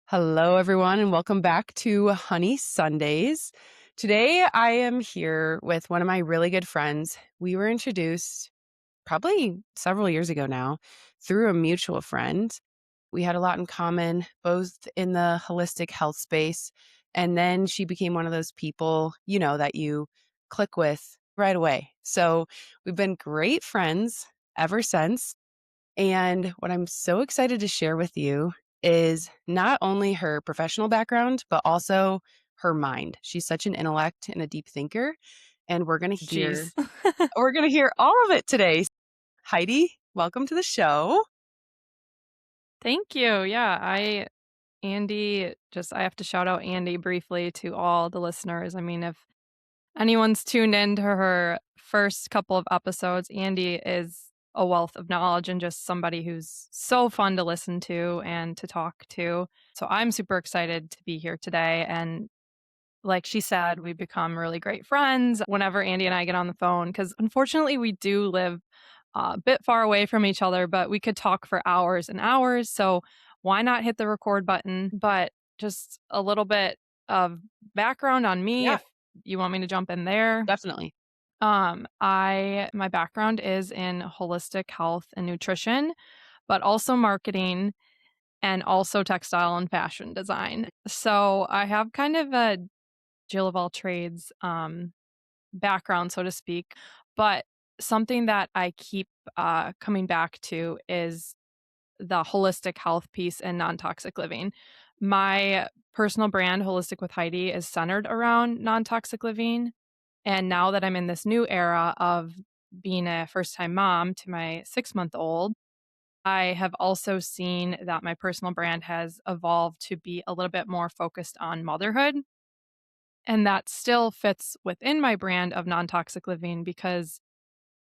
Hello, everyone, and welcome back to Honey Sundays. Today, I am here with one of my really good friends. We were introduced probably several years ago now through a mutual friend. We had a lot in common, both in the holistic health space. And then she became one of those people, that you click with right away. So we've been great friends ever since. And what I'm so excited to share with you is not only her professional background, but also her mind. She's such an intellect and a deep thinker. And Jeez. we're gonna hear all of it today. Heidi, welcome to the show. Thank you. Yeah, I have to shout out Andy briefly to all the listeners. I mean, if anyone's tuned into her first couple of episodes, Andy is a wealth of knowledge and just somebody who's so fun to listen to and to talk to. So I'm super excited to be here today. And like she said, we become really great friends whenever Andy and I get on the phone because unfortunately we do live a bit far away from each other, but we could talk for hours and hours. So why not hit the record button? But just a little bit of background on me Yeah, if you want me to jump in there. definitely. I my background is in holistic health and nutrition, but also marketing and also textile and fashion design. So I have kind of a Jill of all trades background, so to speak. But something that I keep coming back to is the holistic health piece and non toxic living. My personal brand, Holistic with Heidi, is centered around non toxic living. And now that I'm in this new era of being a first time mom to my 6 month old, I have also seen that my personal brand has evolved to be a little bit more focused on motherhood, and that still fits within my brand of non-toxic living because,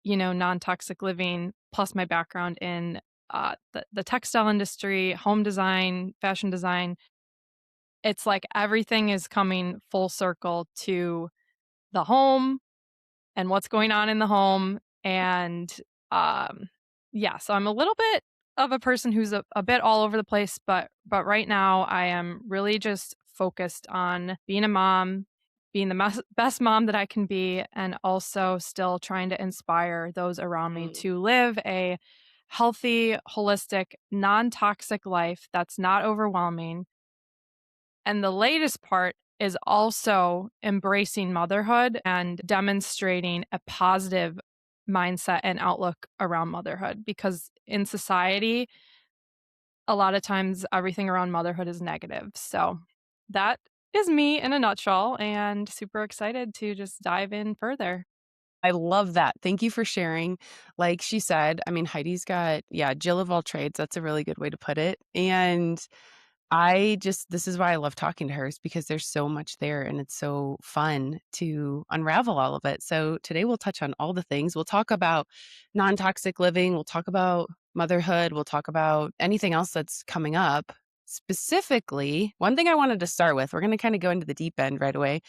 non-toxic living plus my background in the textile industry, home design, fashion design, it's like everything is coming full circle to the home and what's going on in the home. And um, yeah, so I'm a little bit of a person who's a bit all over the place, but right now I am really just focused on being a mom, being the best mom that I can be, and also still trying to inspire those around me Mm. to live a healthy, holistic, non toxic life that's not overwhelming. And the latest part is also embracing motherhood and demonstrating a positive mindset and outlook around motherhood because in society, a lot of times everything around motherhood is negative. So that is me in a nutshell and super excited to just dive in further. I love that. Thank you for sharing. Like she said, I mean, Heidi's got, yeah, Jill of all trades. That's a really good way to put it. And this is why I love talking to her is because there's so much there and it's so fun to unravel all of it. So today we'll touch on all the things. We'll talk about non-toxic living. We'll talk about motherhood. We'll talk about anything else that's coming up. Specifically, one thing I wanted to start with, we're going to kind of go into the deep end right away,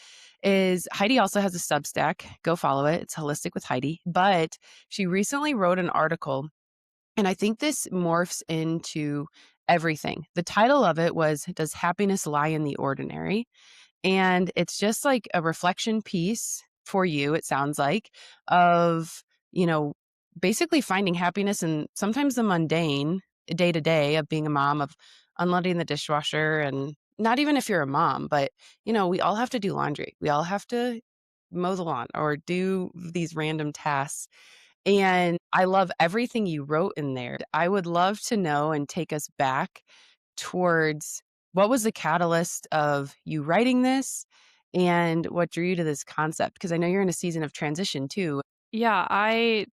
is Heidi also has a Substack. Go follow it. It's Holistic with Heidi. But she recently wrote an article and I think this morphs into everything. The title of it was Does Happiness Lie in the Ordinary? And it's just like a reflection piece for you, it sounds like, of, you know, basically finding happiness in sometimes the mundane day to day of being a mom, of unloading the dishwasher. And not even if you're a mom, but, we all have to do laundry. We all have to mow the lawn or do these random tasks. And I love everything you wrote in there. I would love to know and take us back towards what was the catalyst of you writing this and what drew you to this concept? Because I know you're in a season of transition too. Yeah, I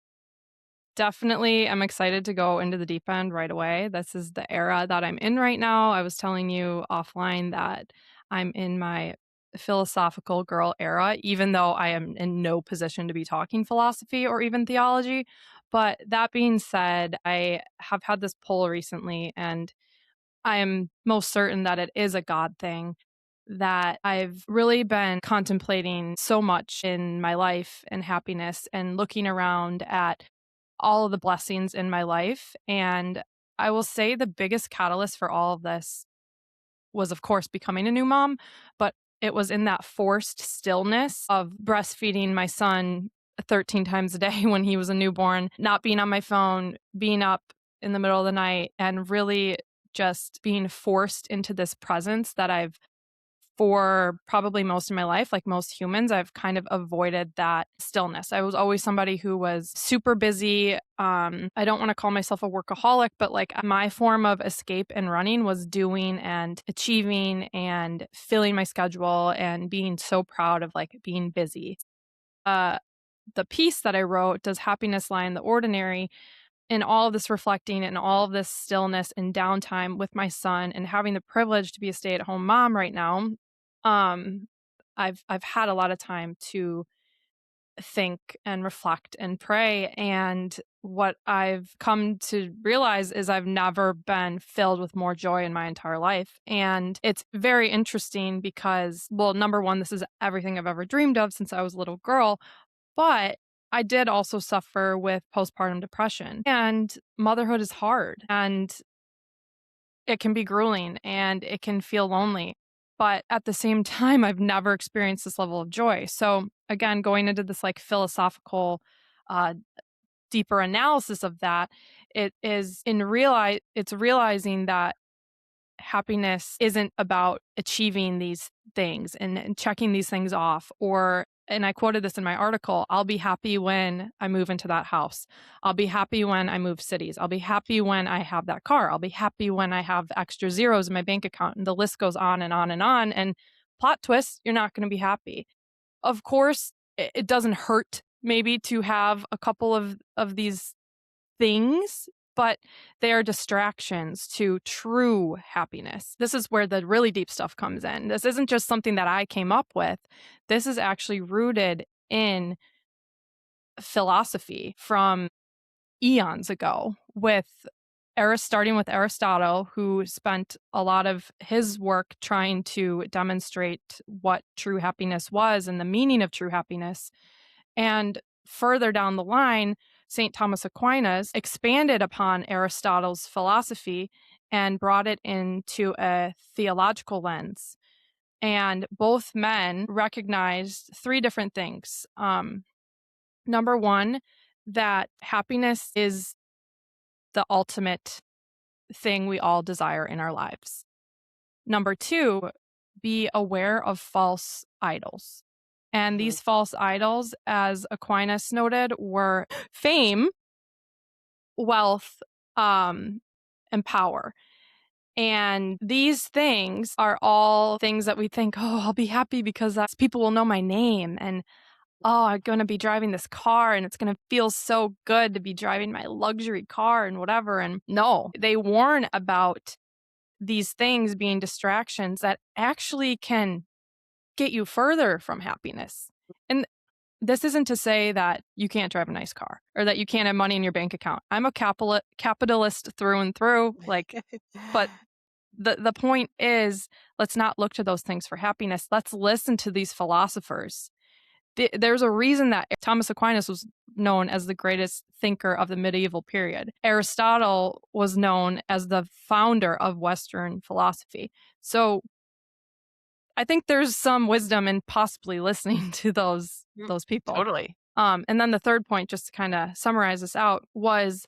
definitely am excited to go into the deep end right away. This is the era that I'm in right now. I was telling you offline that I'm in my philosophical girl era, even though I am in no position to be talking philosophy or even theology. But that being said, I have had this poll recently, and I am most certain that it is a God thing. That I've really been contemplating so much in my life and happiness and looking around at all of the blessings in my life. And I will say the biggest catalyst for all of this was, of course, becoming a new mom, but it was in that forced stillness of breastfeeding my son 13 times a day when he was a newborn, not being on my phone, being up in the middle of the night, and really just being forced into this presence that I've for probably most of my life, like most humans, I've kind of avoided that stillness. I was always somebody who was super busy. I don't want to call myself a workaholic, but like my form of escape and running was doing and achieving and filling my schedule and being so proud of like being busy. Uh, the piece that I wrote, Does Happiness Lie in the Ordinary? In all of this reflecting and all of this stillness and downtime with my son and having the privilege to be a stay-at-home mom right now, um, I've had a lot of time to think and reflect and pray. And what I've come to realize is I've never been filled with more joy in my entire life. And it's very interesting because, well, number one, this is everything I've ever dreamed of since I was a little girl. But I did also suffer with postpartum depression, and motherhood is hard and it can be grueling and it can feel lonely. But at the same time, I've never experienced this level of joy. So, again, going into this like philosophical, uh, deeper analysis of that, it's realizing that happiness isn't about achieving these things and checking these things off or and I quoted this in my article, I'll be happy when I move into that house. I'll be happy when I move cities. I'll be happy when I have that car. I'll be happy when I have extra zeros in my bank account. And the list goes on and on and on. And plot twist, you're not going to be happy. Of course, it doesn't hurt maybe to have a couple of these things, but they are distractions to true happiness. This is where the really deep stuff comes in. This isn't just something that I came up with. This is actually rooted in philosophy from eons ago with starting with Aristotle, who spent a lot of his work trying to demonstrate what true happiness was and the meaning of true happiness. And further down the line, St. Thomas Aquinas expanded upon Aristotle's philosophy and brought it into a theological lens. And both men recognized three different things. Number one, that happiness is the ultimate thing we all desire in our lives. Number two, be aware of false idols. And Mhm. these false idols, as Aquinas noted, were fame, wealth, and power. And these things are all things that we think, oh, I'll be happy because people will know my name. And oh, I'm going to be driving this car and it's going to feel so good to be driving my luxury car and whatever. And no, they warn about these things being distractions that actually can get you further from happiness. And this isn't to say that you can't drive a nice car or that you can't have money in your bank account. I'm a capitalist through and through, like, but the point is, let's not look to those things for happiness. Let's listen to these philosophers. There's a reason that Thomas Aquinas was known as the greatest thinker of the medieval period. Aristotle was known as the founder of Western philosophy. So I think there's some wisdom in possibly listening to Mm, those people. totally. And then the third point, just to kind of summarize this out, was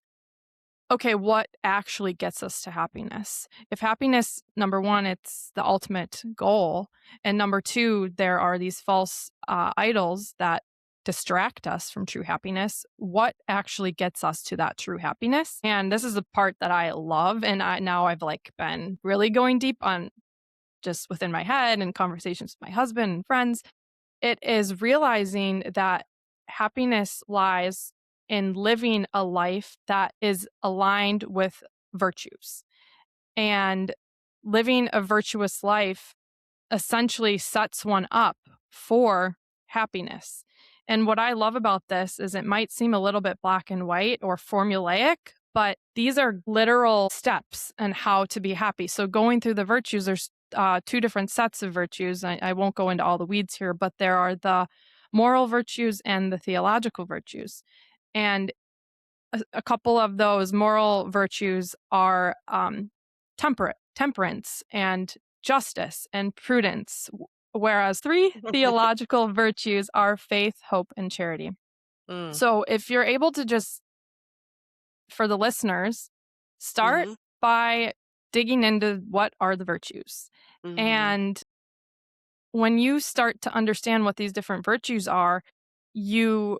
okay, what actually gets us to happiness? If happiness, number one, it's the ultimate goal. And number two, there are these false idols that distract us from true happiness. What actually gets us to that true happiness? And this is the part that I love. And now I've like been really going deep on just within my head and conversations with my husband and friends. It is realizing that happiness lies in living a life that is aligned with virtues. And living a virtuous life essentially sets one up for happiness. And what I love about this is it might seem a little bit black and white or formulaic, but these are literal steps on how to be happy. So going through the virtues, there's two different sets of virtues. I won't go into all the weeds here, but there are the moral virtues and the theological virtues. And a couple of those moral virtues are temperance and justice, and prudence, whereas three theological virtues are faith, hope, and charity. Mm. So if you're able to just, for the listeners, start Mhm. by digging into what are the virtues. Mhm. And when you start to understand what these different virtues are, you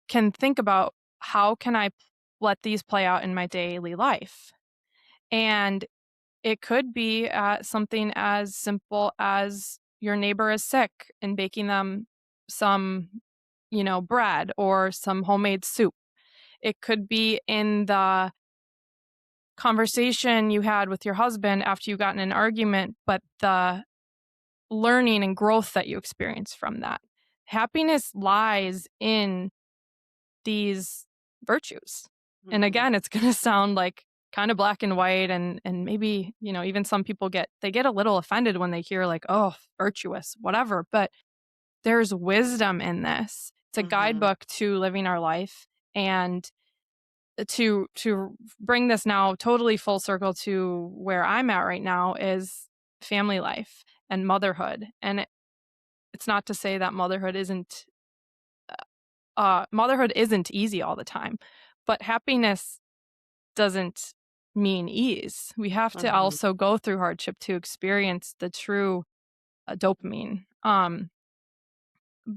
can think about how can I let these play out in my daily life. And it could be something as simple as your neighbor is sick and baking them some, bread or some homemade soup. It could be in the conversation you had with your husband after you got in an argument, but the learning and growth that you experience from that. Happiness lies in these virtues. And Mhm. again, it's going to sound like kind of black and white, and maybe, even some people get a little offended when they hear like, "Oh, virtuous, whatever." But there's wisdom in this. It's a Mhm. guidebook to living our life, and to bring this now totally full circle to where I'm at right now is family life and motherhood. And it's not to say that motherhood isn't easy all the time, but happiness doesn't mean ease. We have to Mhm. also go through hardship to experience the true dopamine.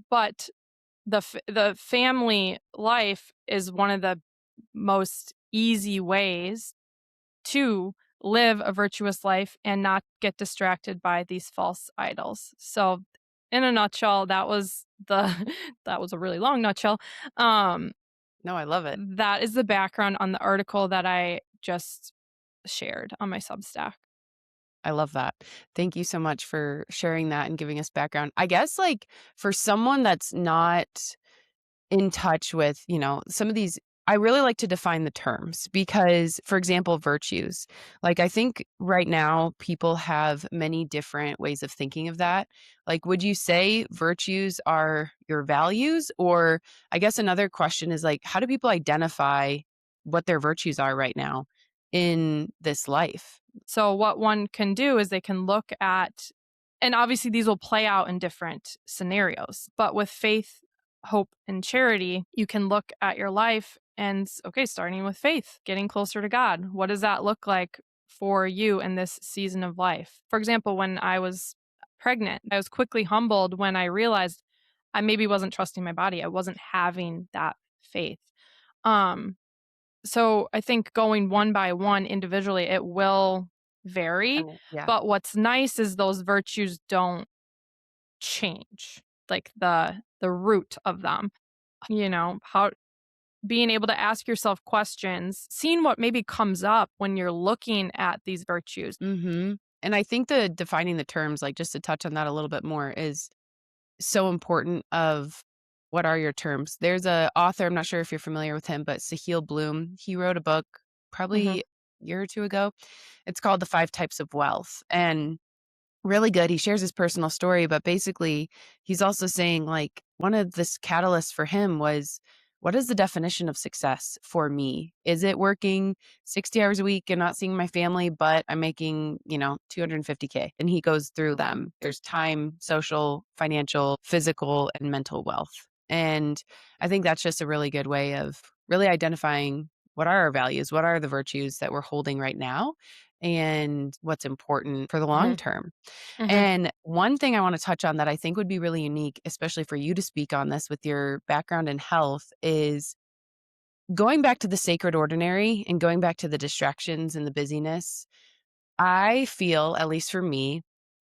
But the family life is one of the most easy ways to live a virtuous life and not get distracted by these false idols. So, in a nutshell, that was the that was a really long nutshell. Um, No, I love it. that is the background on the article that I just shared on my Substack. I love that. Thank you so much for sharing that and giving us background. I guess, like, for someone that's not in touch with, some of these, I really like to define the terms because, for example, virtues. Like, I think right now people have many different ways of thinking of that. Like, would you say virtues are your values? Or I guess another question is like, how do people identify what their virtues are right now in this life? So, what one can do is they can look at, and obviously these will play out in different scenarios, but with faith, hope, and charity, you can look at your life and, okay, starting with faith, getting closer to God. What does that look like for you in this season of life? For example, when I was pregnant, I was quickly humbled when I realized I maybe wasn't trusting my body. I wasn't having that faith. Um, so I think going one by one individually, it will vary, Yeah. but what's nice is those virtues don't change, like the root of them. How being able to ask yourself questions, seeing what maybe comes up when you're looking at these virtues. Mhm. And I think the defining the terms, like, just to touch on that a little bit more, is so important of what are your terms. There's a author, I'm not sure if you're familiar with him, but Sahil Bloom, he wrote a book Mhm. probably a year or 2 ago. It's called The 5 Types of Wealth, and really good. He shares his personal story, but basically, he's also saying, like, one of this catalysts for him was, what is the definition of success for me? Is it working 60 hours a week and not seeing my family, but I'm making, 250K? And he goes through them. There's time, social, financial, physical, and mental wealth. And I think that's just a really good way of really identifying what are our values, what are the virtues that we're holding right now, and what's important for the long Mhm. term. Mhm. And one thing I want to touch on that I think would be really unique, especially for you to speak on this with your background in health, is going back to the sacred ordinary and going back to the distractions and the busyness. I feel, at least for me,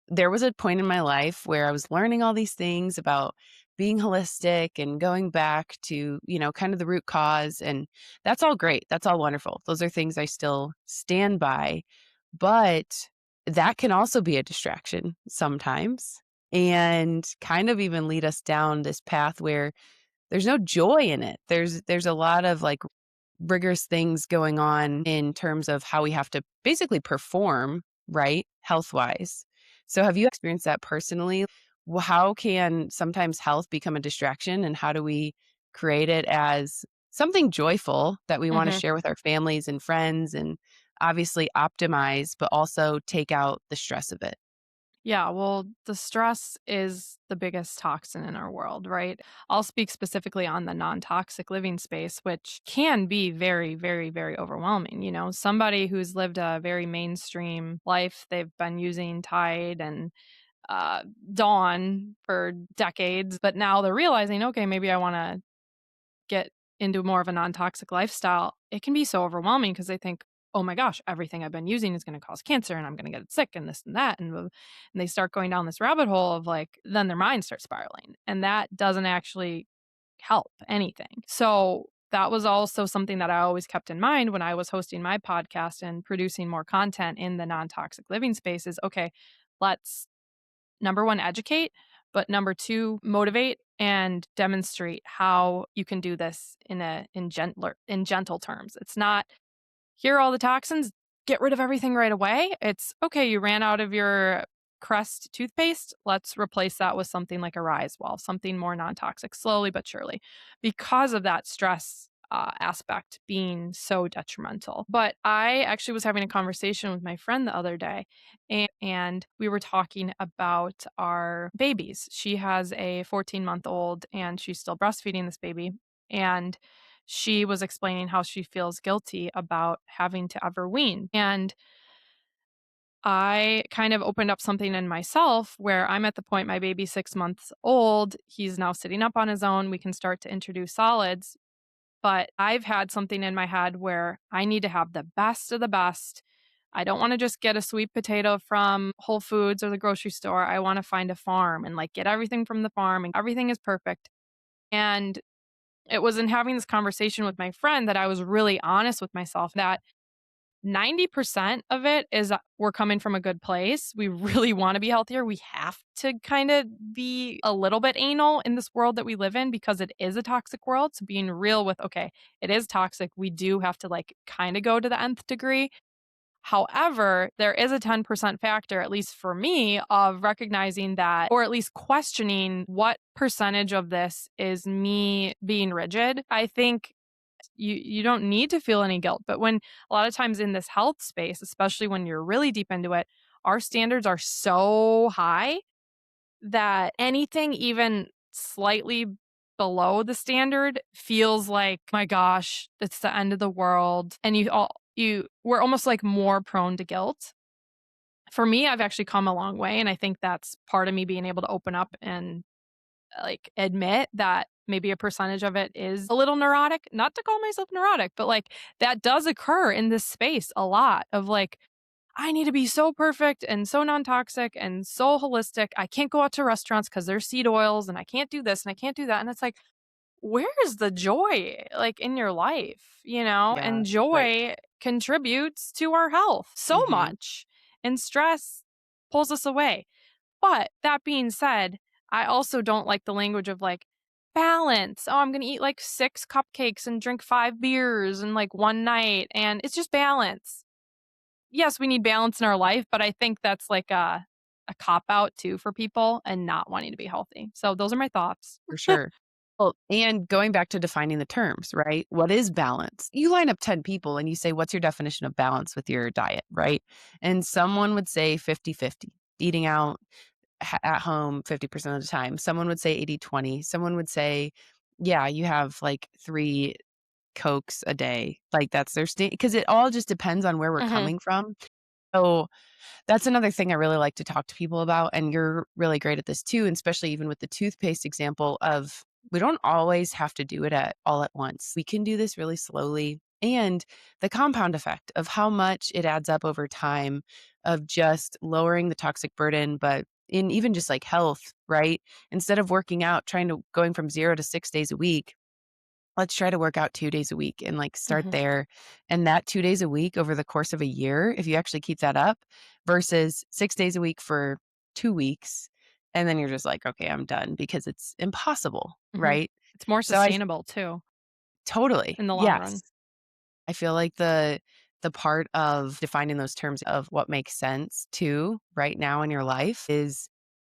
there was a point in my life where I was learning all these things about being holistic and going back to, kind of the root cause. And that's all great. That's all wonderful. Those are things I still stand by. But that can also be a distraction sometimes and kind of even lead us down this path where there's no joy in it. There's a lot of, like, rigorous things going on in terms of how we have to basically perform, right? Health wise. So have you experienced that personally? How can sometimes health become a distraction, and how do we create it as something joyful that we want to Mhm. share with our families and friends and obviously optimize, but also take out the stress of it? Yeah, well, the stress is the biggest toxin in our world, right? I'll speak specifically on the non toxic living space, which can be very, very, very overwhelming. You know, somebody who's lived a very mainstream life, they've been using Tide and uh, Dawn for decades, but now they're realizing, okay, maybe I want to get into more of a non-toxic lifestyle. It can be so overwhelming because they think, "Oh my gosh, everything I've been using is gonna cause cancer and I'm gonna get sick and this and that," and they start going down this rabbit hole of, like, then their mind starts spiraling, and that doesn't actually help anything. So, that was also something that I always kept in mind when I was hosting my podcast and producing more content in the non-toxic living space is, okay, let's number 1, educate, but number 2, motivate and demonstrate how you can do this in gentle terms. It's not, "Here are all the toxins, get rid of everything right away." It's, "Okay, you ran out of your Crest toothpaste, let's replace that with something like a Rise Wall, something more non-toxic, slowly but surely," because of that stress, aspect being so detrimental. But I actually was having a conversation with my friend the other day, and we were talking about our babies. She has a 14-month-old, and she's still breastfeeding this baby, and she was explaining how she feels guilty about having to ever wean. And I kind of opened up something in myself where I'm at the point my baby's 6 months old. He's now sitting up on his own. We can start to introduce solids. But I've had something in my head where I need to have the best of the best. I don't want to just get a sweet potato from Whole Foods or the grocery store. I want to find a farm and like get everything from the farm and everything is perfect. And it was in having this conversation with my friend that I was really honest with myself that 90% of it is we're coming from a good place. We really want to be healthier. We have to kind of be a little bit anal in this world that we live in because it is a toxic world. So being real with, okay, it is toxic. We do have to like kind of go to the nth degree. However, there is a 10% factor, at least for me, of recognizing that, or at least questioning what percentage of this is me being rigid. I think you don't need to feel any guilt, but when a lot of times in this health space, especially when you're really deep into it, our standards are so high that anything even slightly below the standard feels like, my gosh, it's the end of the world. And we're almost like more prone to guilt. For me, I've actually come a long way. And I think that's part of me being able to open up and like admit that maybe a percentage of it is a little neurotic. Not to call myself neurotic, but like that does occur in this space a lot of like, I need to be so perfect and so non-toxic and so holistic. I can't go out to restaurants because there's seed oils and I can't do this and I can't do that. And it's like, where is the joy like in your life, you know? Yeah, And right. joy contributes to our health so Mhm. much. And stress pulls us away. But that being said, I also don't like the language of like balance. Oh, I'm going to eat like 6 cupcakes and drink 5 beers in like one night. And it's just balance. Yes, we need balance in our life, but I think that's like a cop out too for people and not wanting to be healthy. So those are my thoughts. For sure. Well, and going back to defining the terms, right? What is balance? You line up 10 people and you say, what's your definition of balance with your diet, right? And someone would say 50-50, eating out at home 50% of the time. Someone would say 80-20. Someone would say, yeah, you have like 3 Cokes a day. Like that's their state because it all just depends on where we're Mhm. coming from. So that's another thing I really like to talk to people about, and you're really great at this too, and especially even with the toothpaste example of we don't always have to do it at all at once. We can do this really slowly, and the compound effect of how much it adds up over time of just lowering the toxic burden, but in even just like health, right? Instead of working out, trying to going from 0 to 6 days a week, let's try to work out 2 days a week and, like, start Mhm. there, and that 2 days a week over the course of a year, if you actually keep that up versus 6 days a week for 2 weeks, and then you're just like, "Okay, I'm done," because it's impossible, Mhm. right? It's more So I sustainable too totally, in the long yes. run. I feel like the part of defining those terms of what makes sense too right now in your life is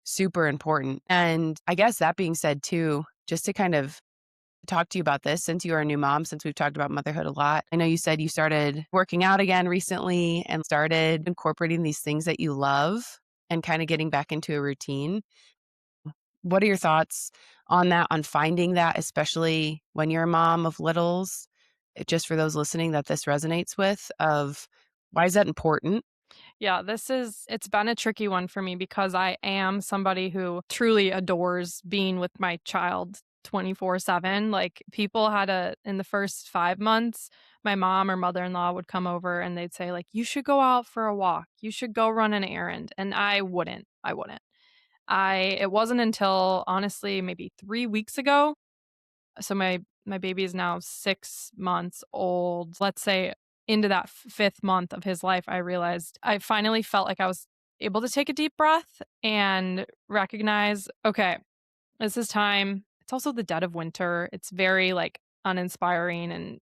super important, and I guess that being said too, just to kind of talk to you about this since you are a new mom, since we've talked about motherhood a lot. I know you said you started working out again recently and started incorporating these things that you love. and kinda getting back into a routine. What are your thoughts on that, on finding that, especially when you're a mom of littles? Just for those listening that this resonates with, of why is that important? Yeah, it's been a tricky one for me because I am somebody who truly adores being with my child 24/7. Like people had a in the first 5 months, my mom or mother-in-law would come over and they'd say like, "You should go out for a walk. You should go run an errand." And I wouldn't. I wouldn't. I It wasn't until honestly maybe 3 weeks ago, so my baby is now 6 months old. Let's say into that 5th month of his life, I realized I finally felt like I was able to take a deep breath and recognize, "Okay, this is time." It's also the dead of winter. It's very, like, uninspiring, and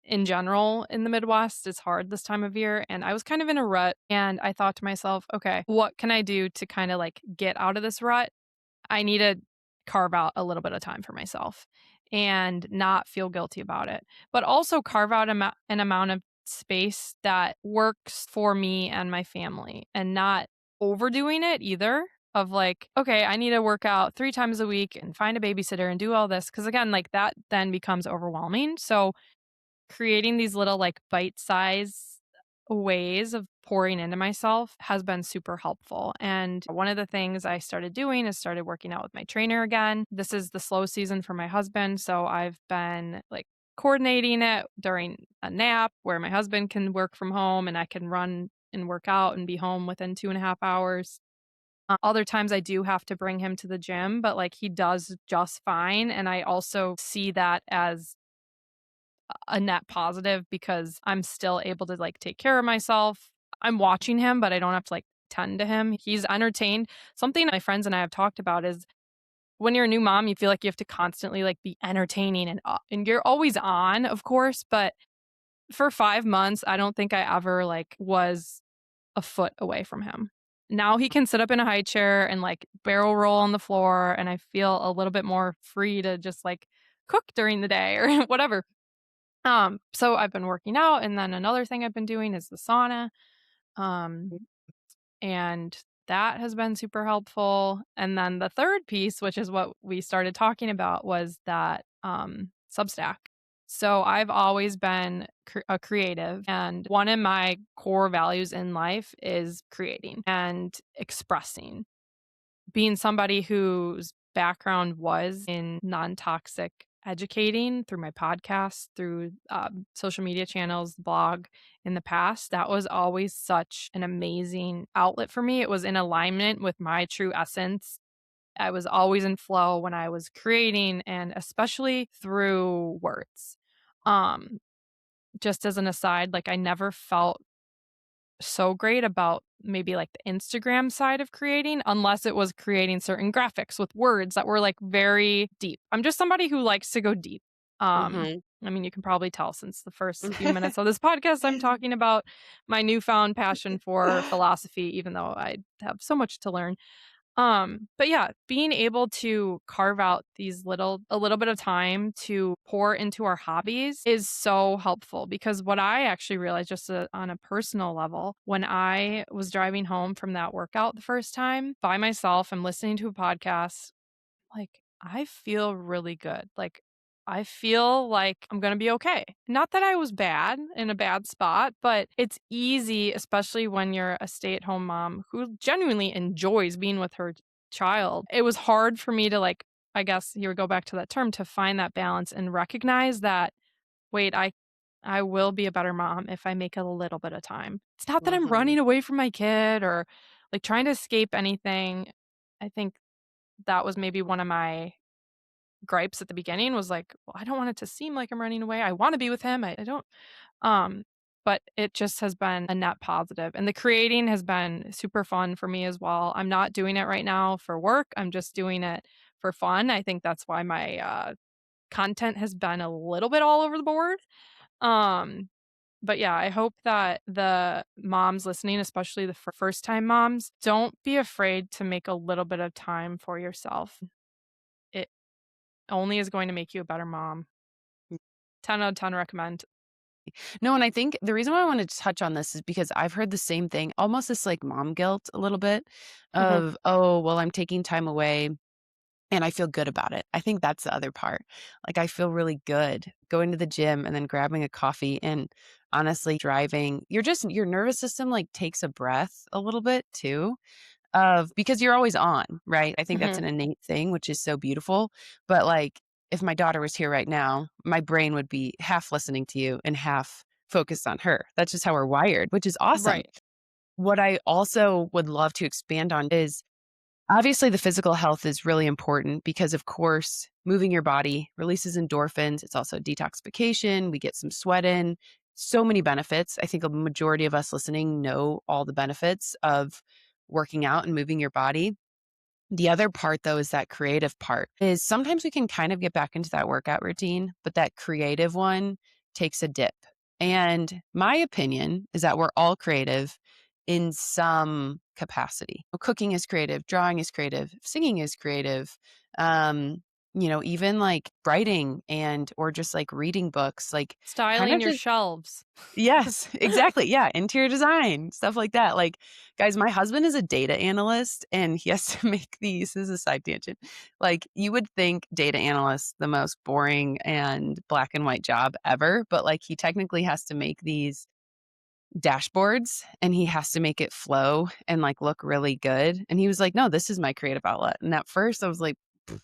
in general in the Midwest, it's hard this time of year, and I was kind of in a rut, and I thought to myself, "Okay, what can I do to kinda, like, get out of this rut?" I need to carve out a little bit of time for myself and not feel guilty about it, but also carve out an amount of space that works for me and my family and not overdoing it either. Of like, okay, I need to work out 3 times a week and find a babysitter and do all this. Cause again, like that then becomes overwhelming. So creating these little, like, bite-size ways of pouring into myself has been super helpful, and one of the things I started doing is started working out with my trainer again. This is the slow season for my husband, so I've been, like, coordinating it during a nap where my husband can work from home and I can run and work out and be home within 2.5 hours. Other times I do have to bring him to the gym, but, like, he does just fine, and I also see that as a net positive because I'm still able to, like, take care of myself. I'm watching him, but I don't have to, like, tend to him. He's entertained. Something my friends and I have talked about is when you're a new mom, you feel like you have to constantly, like, be entertaining and you're always on, of course, but for 5 months, I don't think I ever, like, was a foot away from him. Now he can sit up in a high chair and, like, barrel roll on the floor, and I feel a little bit more free to just, like, cook during the day or whatever. So I've been working out, and then another thing I've been doing is the sauna. Um, and that has been super helpful. And then the third piece, which is what we started talking about, was that Substack. So I've always been a creative, and one of my core values in life is creating and expressing. Being somebody whose background was in non-toxic educating through my podcast, through, social media channels, blog in the past, that was always such an amazing outlet for me. It was in alignment with my true essence. I was always in flow when I was creating and especially through words. Um, just as an aside, like, I never felt so great about maybe like the Instagram side of creating unless it was creating certain graphics with words that were like very deep. I'm just somebody who likes to go deep. Mhm. I mean, you can probably tell since the first few minutes of this podcast, I'm talking about my newfound passion for philosophy, even though I have so much to learn. But yeah, being able to carve out a little bit of time to pour into our hobbies is so helpful because what I actually realized just on a personal level, when I was driving home from that workout the first time by myself, I'm listening to a podcast, like, I feel really good. Like, I feel like I'm gonna be okay. Not that I was bad in a bad spot, but it's easy, especially when you're a stay-at-home mom who genuinely enjoys being with her child. It was hard for me to, like, I guess here we go back to that term, to find that balance and recognize that, wait, I will be a better mom if I make a little bit of time. It's not that I'm Mhm. running away from my kid or, like, trying to escape anything. I think that was maybe one of my gripes at the beginning was like, "Well, I don't want it to seem like I'm running away. I wanna be with him. I don't." Um, but it just has been a net positive, and the creating has been super fun for me as well. I'm not doing it right now for work. I'm just doing it for fun. I think that's why my, content has been a little bit all over the board. Um, but yeah, I hope that the moms listening, especially the first-time moms, don't be afraid to make a little bit of time for yourself. It only is going to make you a better mom. 10 out of 10 recommend. No, and I think the reason why I wanted to touch on this is because I've heard the same thing, almost this like mom guilt a little bit Mhm. of, oh, well, I'm taking time away and I feel good about it. I think that's the other part. Like I feel really good going to the gym and then grabbing a coffee and honestly driving. Your nervous system like takes a breath a little bit too of because you're always on, right? I think that's Mhm. an innate thing, which is so beautiful. But like, if my daughter was here right now, my brain would be half listening to you and half focused on her. That's just how we're wired, which is awesome. Right. What I also would love to expand on is obviously the physical health is really important because, of course, moving your body releases endorphins. It's also detoxification. We get some sweat in. So many benefits. I think a majority of us listening know all the benefits of working out and moving your body. The other part, though, is that creative part is sometimes we can kind of get back into that workout routine, but that creative one takes a dip. And my opinion is that we're all creative in some capacity. Cooking is creative, drawing is creative, singing is creative. Um, even like writing and or just like reading books, like kind Styling of your just shelves. yes, exactly. Yeah, interior design, stuff like that. Like, guys, my husband is a data analyst and he has to make these this is a side tangent. Like, you would think data analyst the most boring and black and white job ever, but like he technically has to make these dashboards and he has to make it flow and like look really good. And he was like, "No, this is my creative outlet." And at first I was like, "Pff."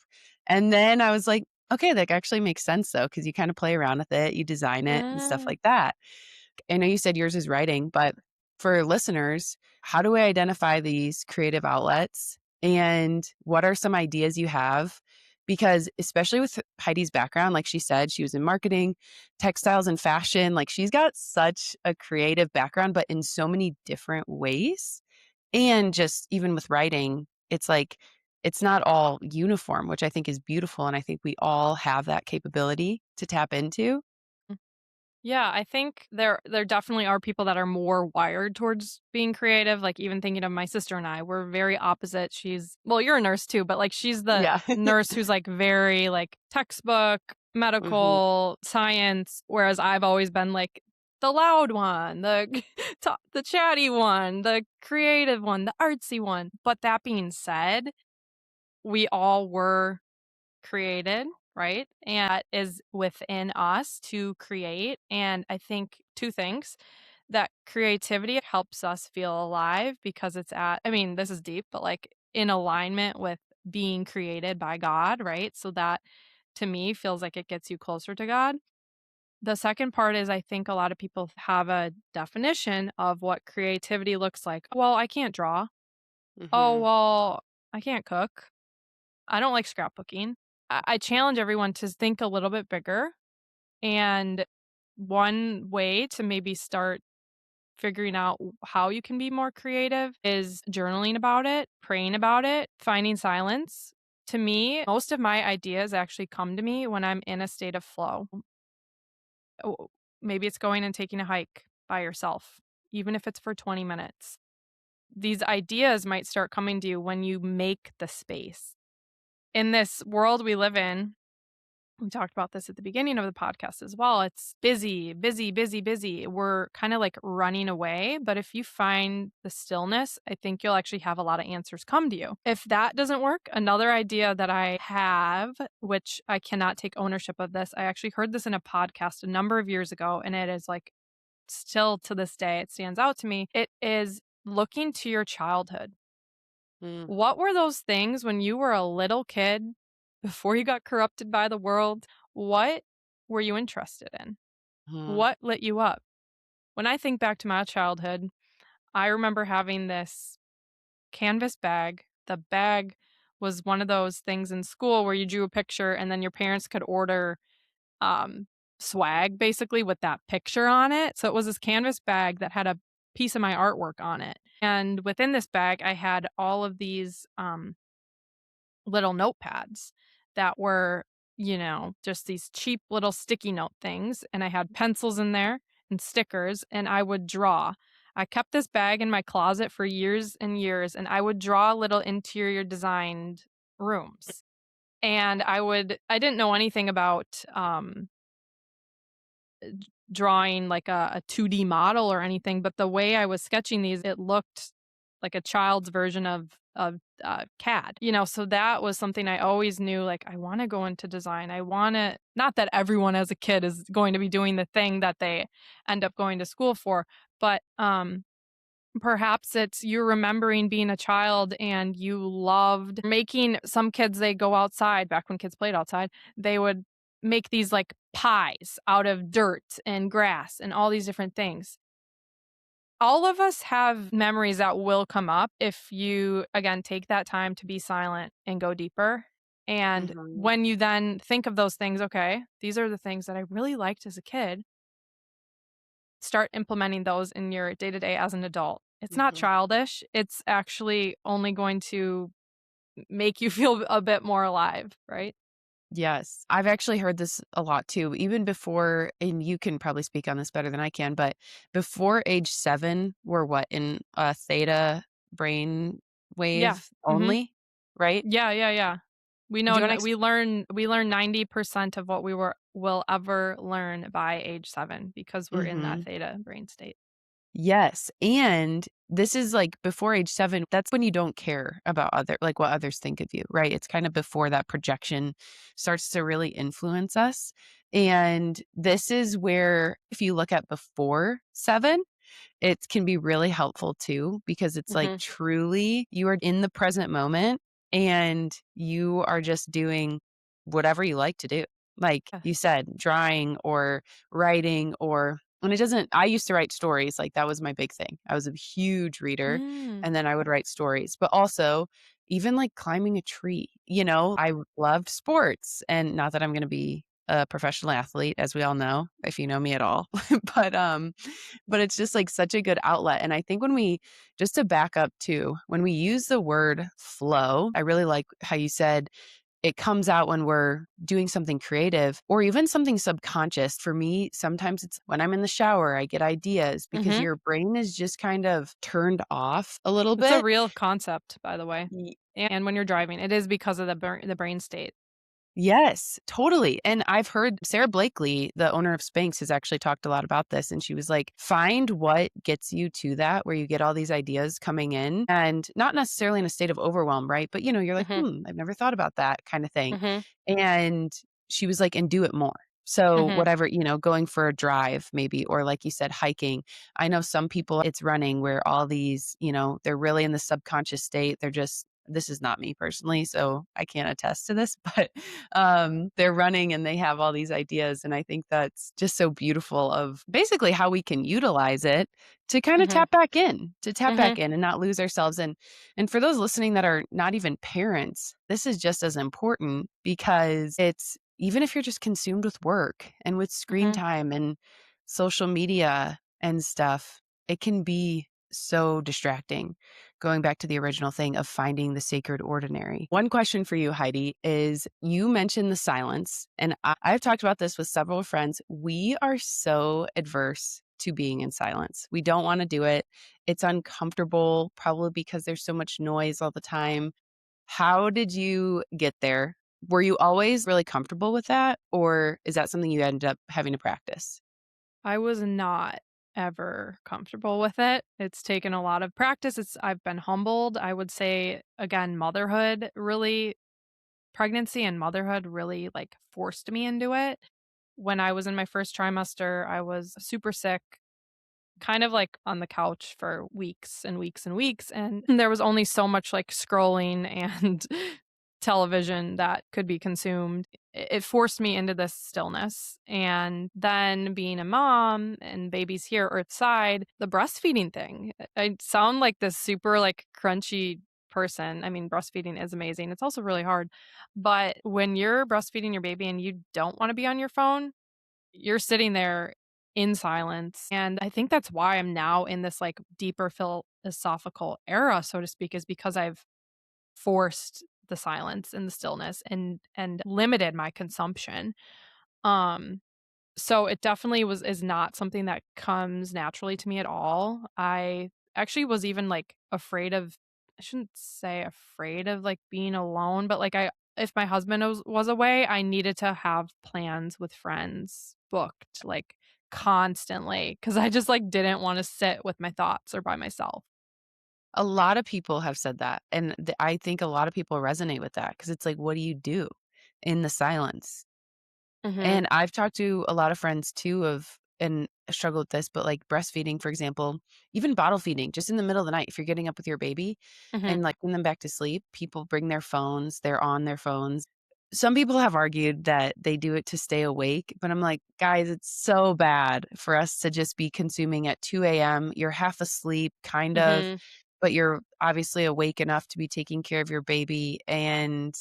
And then I was like, "Okay, that actually makes sense though, because you kind of play around with it, you design it and stuff Mm. like that." I know you said yours is writing, but for listeners, how do we identify these creative outlets? And what are some ideas you have? Because especially with Heidi's background, like she said, she was in marketing, textiles, and fashion. Like she's got such a creative background, but in so many different ways. And just even with writing, it's like it's not all uniform, which I think is beautiful. And I think we all have that capability to tap into. Yeah, I think there definitely are people that are more wired towards being creative. Like even thinking of my sister and I, we're very opposite. She's well, you're a nurse too, but like she's the Yeah. nurse who's like very like textbook, hmm medical, science, whereas I've always been like the loud one, the the chatty one, the creative one, the artsy one. But that being said, we all were created, right? And that is within us to create. And I think two things that creativity helps us feel alive because it's at, I mean, this is deep, but like in alignment with being created by God, right? So that to me feels like it gets you closer to God. The second part is I think a lot of people have a definition of what creativity looks like. Well, I can't draw. Oh, hmm well, I can't cook. I don't like scrapbooking. I challenge everyone to think a little bit bigger. And one way to maybe start figuring out how you can be more creative is journaling about it, praying about it, finding silence. To me, most of my ideas actually come to me when I'm in a state of flow. Oh, maybe it's going and taking a hike by yourself, even if it's for 20 minutes. These ideas might start coming to you when you make the space. In this world we live in, we talked about this at the beginning of the podcast as well. It's busy, busy, busy, busy. We're kind of like running away. But if you find the stillness, I think you'll actually have a lot of answers come to you. If that doesn't work, another idea that I have, which I cannot take ownership of this, I actually heard this in a podcast a number of years ago, and it is like still to this day, it stands out to me. It is looking to your childhood. What were those things when you were a little kid, before you got corrupted by the world? What were you interested in? Mhm, What lit you up? When I think back to my childhood, I remember having this canvas bag. The bag was one of those things in school where you drew a picture and then your parents could order um, swag basically with that picture on it. So it was this canvas bag that had a piece of my artwork on it. And within this bag, I had all of these little notepads that were, just these cheap little sticky note things. And I had pencils in there and stickers, and I would draw. I kept this bag in my closet for years and years, and I would draw little interior designed rooms. And I didn't know anything about drawing like a 2D model or anything, but the way I was sketching these, it looked like a child's version of CAD, so that was something I always knew, like, I wanna go into design. I wanna not that everyone as a kid is going to be doing the thing that they end up going to school for, but, perhaps it's you remembering being a child and you loved making some kids, they go outside back when kids played outside, they would make these, like, pies out of dirt and grass and all these different things. All of us have memories that will come up if you, again, take that time to be silent and go deeper. And Mhm, when you then think of those things, okay, these are the things that I really liked as a kid, start implementing those in your day to day as an adult. It's not mhm. childish. It's actually only going to make you feel a bit more alive, right? Yes. I've actually heard this a lot too, even before, and you can probably speak on this better than I can, but before age 7, we're what, in a theta brain Yeah. wave Mhm. only, right? Yeah, yeah, yeah. We Do know you wanna we learn 90% of what we will ever learn by age 7 because we're in that Mhm. theta brain state. Yes, and this is, like, before age 7, that's when you don't care about what others think of you, right? It's kinda before that projection starts to really influence us, and this is where if you look at before 7, it can be really helpful too, because it's like Mhm. truly you are in the present moment and you are just doing whatever you like to do. Like Yeah. you said, drawing or writing or and it doesn't I used to write stories, like that was my big thing. I was a huge reader Mm. and then I would write stories, but also even like climbing a tree, I loved sports and not that I'm going to be a professional athlete as we all know, if you know me at all. but but it's just, like, such a good outlet, and I think when we just to back up too, when we use the word flow, I really like how you said it comes out when we're doing something creative or even something subconscious. For me, sometimes it's when I'm in the shower, I get ideas because Mhm. your brain is just kind of turned off a little It's a bit. real concept, by the way. Ye And when you're driving, it is because of the brain state. Yes, totally, and I've heard Sarah Blakely, the owner of Spanx, has actually talked a lot about this, and she was like, "Find what gets you to that, where you get all these ideas coming in, and not necessarily in a state of overwhelm, right? But, you're like, Mhm. 'Hmm, I've never thought about that,' kinda thing." Mhm. And she was like, "And do it more." So, Mhm. whatever, going for a drive maybe, or like you said, hiking. I know some people, it's running where all these, they're really in the subconscious state, they're just this is not me personally, so I can't attest to this, but they're running and they have all these ideas. And I think that's just so beautiful of basically how we can utilize it to kind of Mhm. tap back Mhm. in and not lose ourselves. And for those listening that are not even parents, this is just as important because it's even if you're just consumed with work and with screen Mhm. time and social media and stuff, it can be so distracting. Going back to the original thing of finding the sacred ordinary. One question for you, Heidi, is you mentioned the silence, and I've talked about this with several friends. We are so adverse to being in silence. We don't want to do it. It's uncomfortable, probably because there's so much noise all the time. How did you get there? Were you always really comfortable with that, or is that something you ended up having to practice? I was not ever comfortable with it. It's taken a lot of practice. I've been humbled. I would say again, pregnancy and motherhood really like forced me into it. When I was in my first trimester, I was super sick, kind of like on the couch for weeks and weeks and weeks. And there was only so much like scrolling and television that could be consumed. It forced me into this stillness. And then being a mom and babies here earthside, the breastfeeding thing. I sound like this super like crunchy person. I mean, breastfeeding is amazing. It's also really hard. But when you're breastfeeding your baby and you don't want to be on your phone, you're sitting there in silence, and I think that's why I'm now in this, like, deeper philosophical era, so to speak, is because I've forced the silence and the stillness and limited my consumption. Um, so it definitely is not something that comes naturally to me at all. I actually was even, like, afraid of I shouldn't say afraid of, like, being alone, but, like, I if my husband was away, I needed to have plans with friends booked, like constantly because I just, like, didn't wanna sit with my thoughts or by myself. A lot of people have said that, and I think a lot of people resonate with that because it's like, what do you do in the silence? Mhm, And I've talked to a lot of friends too of and struggle with this, but like breastfeeding, for example, even bottle feeding, just in the middle of the night, if you're getting up with your baby mhm. and like putting them back to sleep, people bring their phones, they're on their phones. Some people have argued that they do it to stay awake, but I'm like, guys, it's so bad for us to just be consuming at 2 a.m. You're half asleep, kind of, Mhm. but you're obviously awake enough to be taking care of your baby. And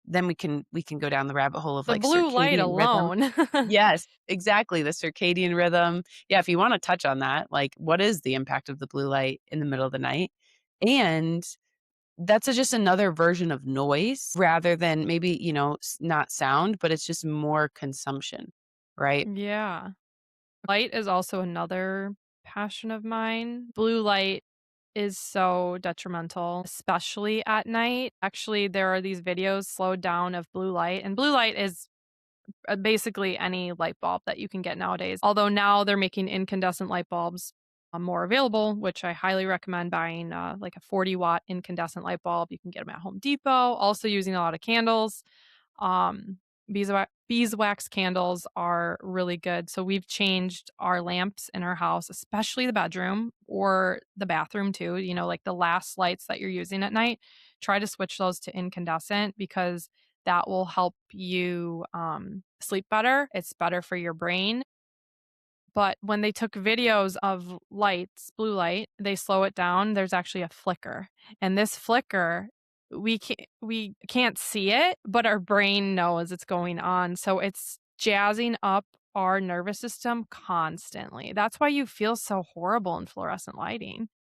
then we can go down the rabbit hole of The like blue light circadian rhythm. alone. Yes, exactly, the circadian rhythm. Yeah, if you wanna touch on that, like, what is the impact of the blue light in the middle of the night? And that's just another version of noise rather than maybe, not sound, but it's just more consumption, right? Yeah. Light is also another passion of mine. Blue light is so detrimental, especially at night. Actually, there are these videos slowed down of blue light, and blue light is basically any light bulb that you can get nowadays. Although now they're making incandescent light bulbs more available, which I highly recommend buying like a 40-watt incandescent light bulb. You can get them at Home Depot. Also, using a lot of candles. Um, beeswax candles are really good. So we've changed our lamps in our house, especially the bedroom or the bathroom too. Like the last lights that you're using at night, try to switch those to incandescent because that will help you sleep better. It's better for your brain. But when they took videos of lights, blue light, they slow it down, there's actually a flicker, and this flicker, we can't see it, but our brain knows it's going on, so it's jazzing up our nervous system constantly. That's why you feel so horrible in fluorescent lighting,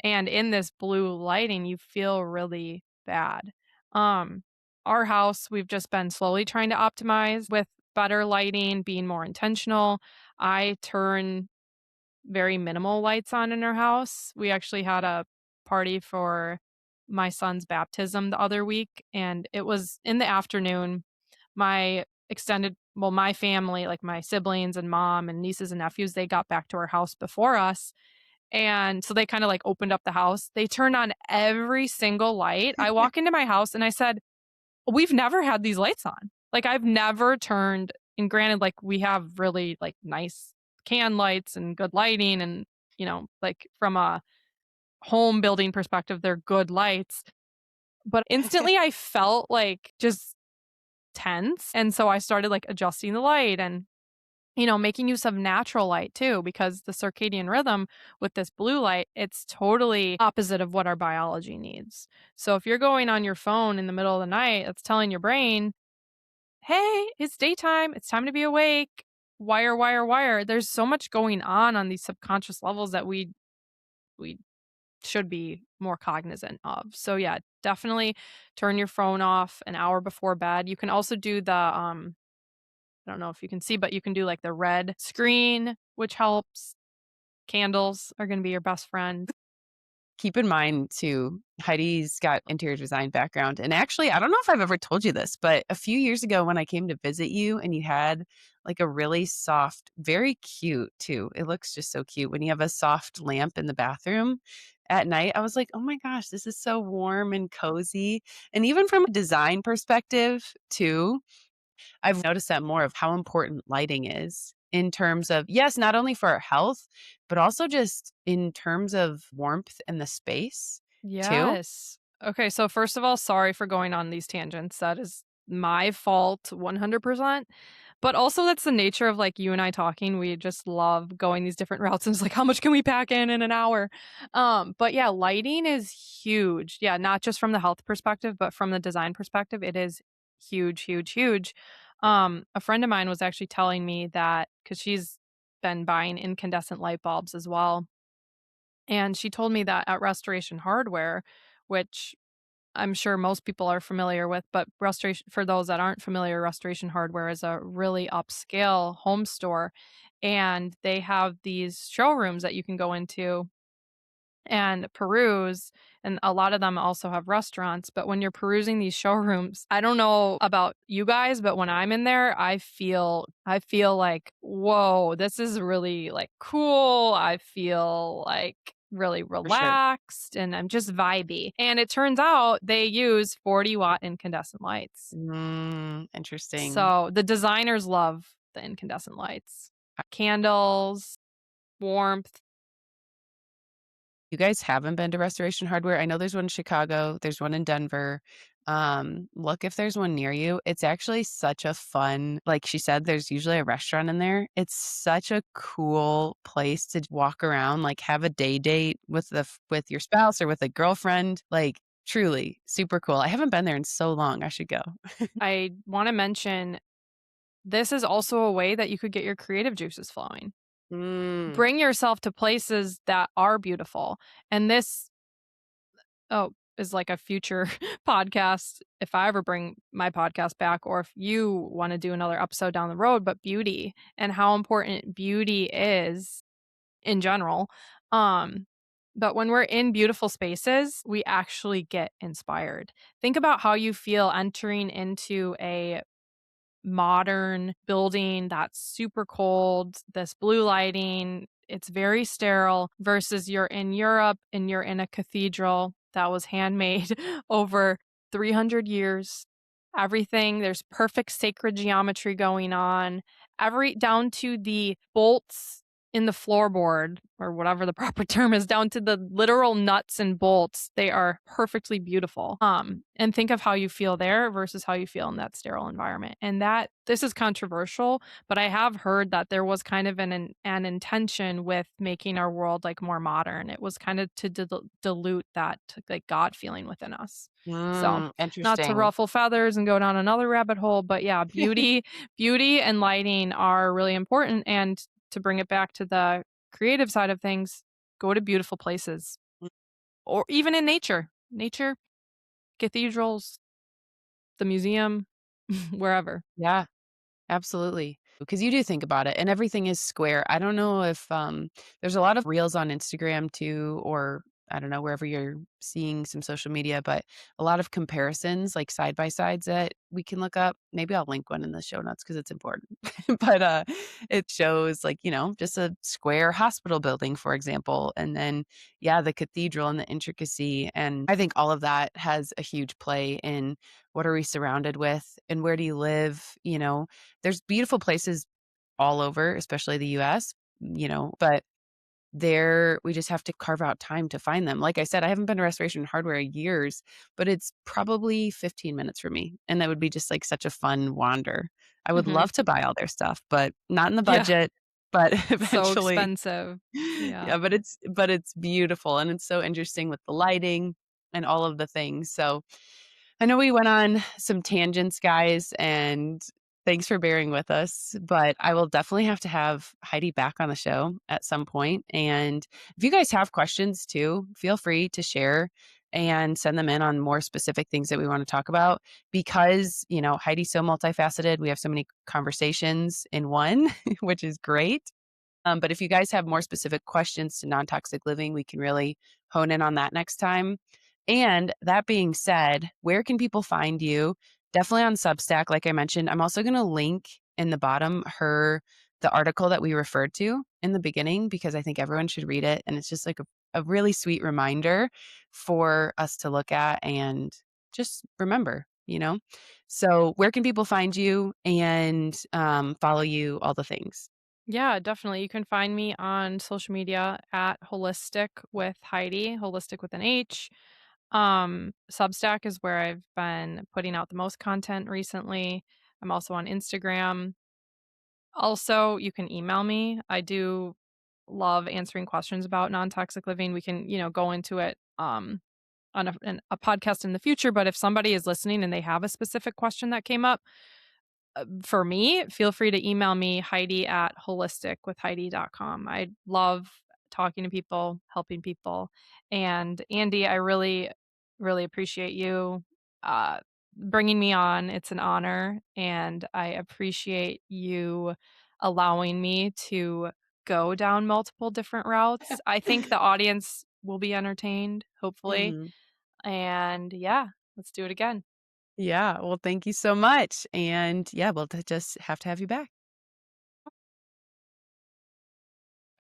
and in this blue lighting, you feel really bad. Um, our house, we've just been slowly trying to optimize with better lighting, being more intentional. I turn very minimal lights on in our house. We actually had a party for my son's baptism the other week, and it was in the afternoon. My family, like my siblings and mom and nieces and nephews, they got back to our house before us. And so they kind of like opened up the house. They turned on every single light. I walk into my house and I said, we've never had these lights on. Like I've never turned and granted, like we have really like nice can lights and good lighting and like from a home building perspective, they're good lights. But instantly I felt like just tense. And so I started like adjusting the light and making use of natural light too, because the circadian rhythm with this blue light, it's totally opposite of what our biology needs. So if you're going on your phone in the middle of the night, it's telling your brain, hey, it's daytime. It's time to be awake. Wire, wire, wire. There's so much going on these subconscious levels that we should be more cognizant of. So yeah, definitely turn your phone off an hour before bed. You can also do the I don't know if you can see, but you can do like the red screen, which helps. Candles are going to be your best friend. Keep in mind too, Heidi's got interior design background, and actually, I don't know if I've ever told you this, but a few years ago when I came to visit you and you had like a really soft, very cute too. It looks just so cute when you have a soft lamp in the bathroom at night. I was like, "Oh my gosh, this is so warm and cozy." And even from a design perspective too, I've noticed that more of how important lighting is in terms of, yes, not only for our health, but also just in terms of warmth in the space too. Yes. Okay, so first of all, sorry for going on these tangents. That is my fault 100%. But also that's the nature of like you and I talking. We just love going these different routes and it's like how much can we pack in an hour? But yeah, lighting is huge. Yeah, not just from the health perspective, but from the design perspective, it is huge, huge, huge. A friend of mine was actually telling me that cuz she's been buying incandescent light bulbs as well. And she told me that at Restoration Hardware, which I'm sure most people are familiar with, but restoration for those that aren't familiar, Restoration Hardware is a really upscale home store and they have these showrooms that you can go into and peruse, and a lot of them also have restaurants, but when you're perusing these showrooms, I don't know about you guys, but when I'm in there, I feel like, "Whoa, this is really, like, cool." I feel, like, really For sure. relaxed, and I'm just vibey, and it turns out they use 40-watt incandescent lights. Interesting. So, the designers love the incandescent lights. Candles, warmth. You guys haven't been to Restoration Hardware? I know there's one in Chicago, there's one in Denver. Look if there's one near you. It's actually such a fun like she said, there's usually a restaurant in there. It's such a cool place to walk around, like, have a day date with with your spouse or with a girlfriend, like, truly super cool. I haven't been there in so long, I should go. I wanna mention this is also a way that you could get your creative juices flowing. Mm, Bring yourself to places that are beautiful, and this is like a future podcast if I ever bring my podcast back or if you wanna do another episode down the road, but beauty and how important beauty is in general. Um, but when we're in beautiful spaces, we actually get inspired. Think about how you feel entering into a modern building that's super cold, this blue lighting, it's very sterile versus you're in Europe and you're in a cathedral that was handmade over 300 years. Everything, there's perfect sacred geometry going on, every down to the bolts in the floorboard or whatever the proper term is, down to the literal nuts and bolts. They are perfectly beautiful. And think of how you feel there versus how you feel in that sterile environment. And that this is controversial, but I have heard that there was kind of an intention with making our world like more modern. It was kind of to dilute that like God feeling within us. So, not to interesting. ruffle feathers and go down another rabbit hole, but yeah, beauty and lighting are really important, and to bring it back to the creative side of things, go to beautiful places or even in nature. Nature, cathedrals, the museum, wherever. Yeah. Absolutely. Because you do think about it and everything is square. I don't know if, there's a lot of reels on Instagram too, or I don't know, wherever you're seeing some social media, but a lot of comparisons, like side by sides that we can look up. Maybe I'll link one in the show notes because it's important. But, it shows like, just a square hospital building, for example, and then, yeah, the cathedral and the intricacy, and I think all of that has a huge play in what are we surrounded with and where do you live, there's beautiful places all over, especially the US, but there we just have to carve out time to find them. Like I said, I haven't been to Restoration Hardware in years, but it's probably 15 minutes for me, and that would be just, like, such a fun wander. I would Mhm. love to buy all their stuff, but not in the Yeah, budget, but so eventually. expensive. Yeah. Yeah, but it's beautiful, and it's so interesting with the lighting and all of the things, so I know we went on some tangents, guys, and thanks for bearing with us, but I will definitely have to have Heidi back on the show at some point, and if you guys have questions too, feel free to share and send them in on more specific things that we wanna talk about because, Heidi's so multifaceted, we have so many conversations in one, which is great. But if you guys have more specific questions to non-toxic living, we can really hone in on that next time. And that being said, where can people find you? Definitely on Substack, like I mentioned. I'm also going to link in the bottom the article that we referred to in the beginning because I think everyone should read it, and it's just like a really sweet reminder for us to look at and just remember. So, where can people find you and follow you? All the things. Yeah, definitely. You can find me on social media at Holistic with Heidi, Holistic with an H. Substack is where I've been putting out the most content recently. I'm also on Instagram. Also, you can email me. I do love answering questions about non-toxic living. We can, go into it on a podcast in the future, but if somebody is listening and they have a specific question that came up, for me, feel free to email me, Heidi at holisticwithheidi.com. I love talking to people, helping people. And Andy, I really, really appreciate you uh, bringing me on. It's an honor. And I appreciate you allowing me to go down multiple different routes. I think the audience will be entertained, hopefully. Mhm. And yeah, let's do it again. Yeah, well, thank you so much, and, yeah, we'll just have to have you back.